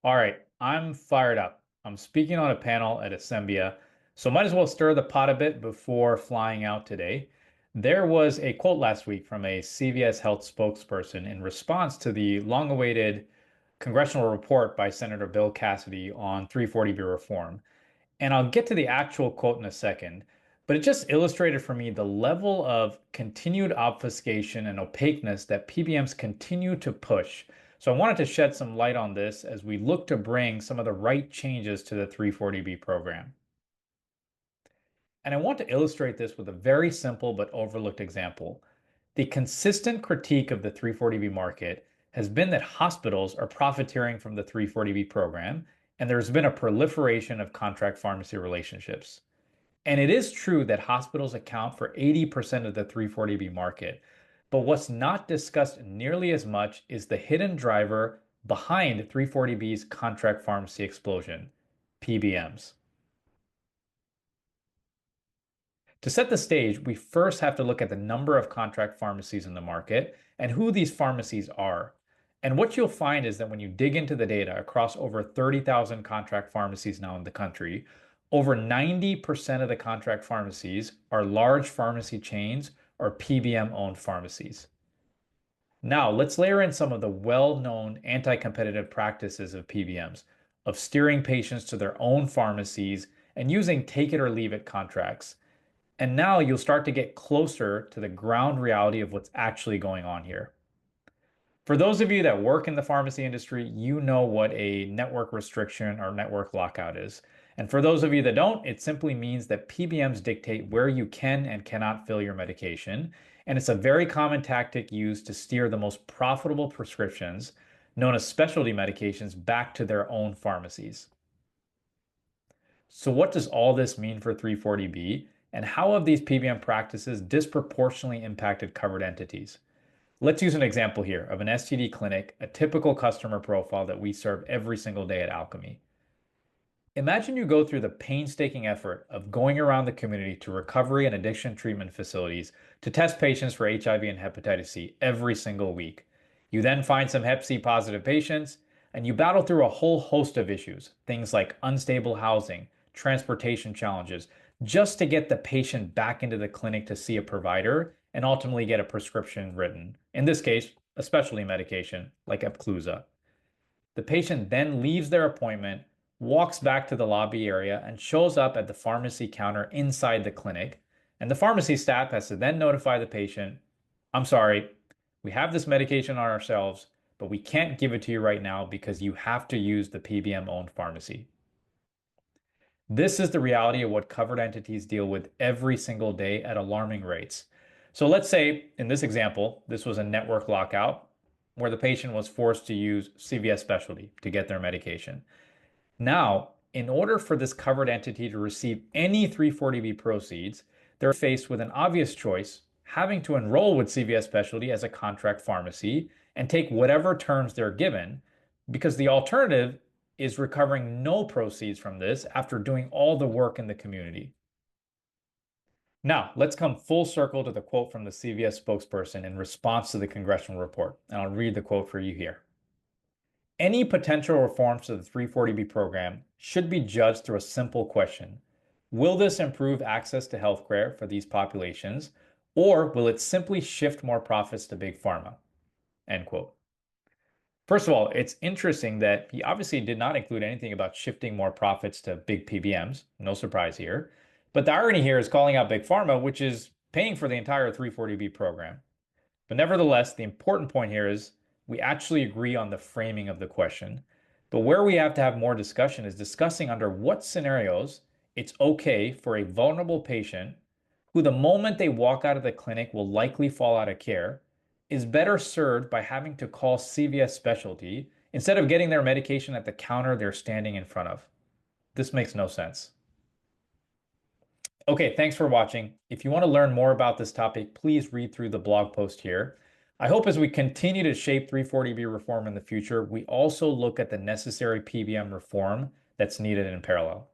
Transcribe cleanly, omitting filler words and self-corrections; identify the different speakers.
Speaker 1: All right, I'm fired up. I'm speaking on a panel at Assembia, so might as well stir the pot a bit before flying out today. There was a quote last week from a CVS Health spokesperson in response to the long-awaited congressional report by Senator Bill Cassidy on 340B reform. And I'll get to the actual quote in a second, but it just illustrated for me the level of continued obfuscation and opaqueness that PBMs continue to push. So I wanted to shed some light on this as we look to bring some of the right changes to the 340B program. And I want to illustrate this with a very simple but overlooked example. The consistent critique of the 340B market has been that hospitals are profiteering from the 340B program, and there's been a proliferation of contract pharmacy relationships. And it is true that hospitals account for 80% of the 340B market, but what's not discussed nearly as much is the hidden driver behind 340B's contract pharmacy explosion, PBMs. To set the stage, we first have to look at the number of contract pharmacies in the market and who these pharmacies are. And what you'll find is that when you dig into the data across over 30,000 contract pharmacies now in the country, over 90% of the contract pharmacies are large pharmacy chains or PBM-owned pharmacies. Now, let's layer in some of the well-known anti-competitive practices of PBMs, of steering patients to their own pharmacies and using take it or leave it contracts. And now you'll start to get closer to the ground reality of what's actually going on here. For those of you that work in the pharmacy industry, you know what a network restriction or network lockout is. And for those of you that don't, it simply means that PBMs dictate where you can and cannot fill your medication. And it's a very common tactic used to steer the most profitable prescriptions, known as specialty medications, back to their own pharmacies. So what does all this mean for 340B? And how have these PBM practices disproportionately impacted covered entities? Let's use an example here of an STD clinic, a typical customer profile that we serve every single day at Alchemy. Imagine you go through the painstaking effort of going around the community to recovery and addiction treatment facilities to test patients for HIV and hepatitis C every single week. You then find some Hep C positive patients, and you battle through a whole host of issues, things like unstable housing, transportation challenges, just to get the patient back into the clinic to see a provider and ultimately get a prescription written. In this case, a specialty medication like Epclusa. The patient then leaves their appointment, walks back to the lobby area, and shows up at the pharmacy counter inside the clinic. And the pharmacy staff has to then notify the patient, I'm sorry, we have this medication on ourselves, but we can't give it to you right now because you have to use the PBM-owned pharmacy. This is the reality of what covered entities deal with every single day at alarming rates. So let's say in this example, this was a network lockout where the patient was forced to use CVS Specialty to get their medication. Now, in order for this covered entity to receive any 340B proceeds, they're faced with an obvious choice, having to enroll with CVS Specialty as a contract pharmacy and take whatever terms they're given, because the alternative is recovering no proceeds from this after doing all the work in the community. Now, let's come full circle to the quote from the CVS spokesperson in response to the congressional report, and I'll read the quote for you here. Any potential reforms to the 340B program should be judged through a simple question. Will this improve access to healthcare for these populations, or will it simply shift more profits to big pharma? End quote. First of all, it's interesting that he obviously did not include anything about shifting more profits to big PBMs. No surprise here. But the irony here is calling out big pharma, which is paying for the entire 340B program. But nevertheless, the important point here is we actually agree on the framing of the question. But where we have to have more discussion is discussing under what scenarios it's okay for a vulnerable patient who, the moment they walk out of the clinic, will likely fall out of care, is better served by having to call CVS Specialty instead of getting their medication at the counter they're standing in front of. This makes no sense. Okay, thanks for watching. If you want to learn more about this topic, please read through the blog post here. I hope as we continue to shape 340B reform in the future, we also look at the necessary PBM reform that's needed in parallel.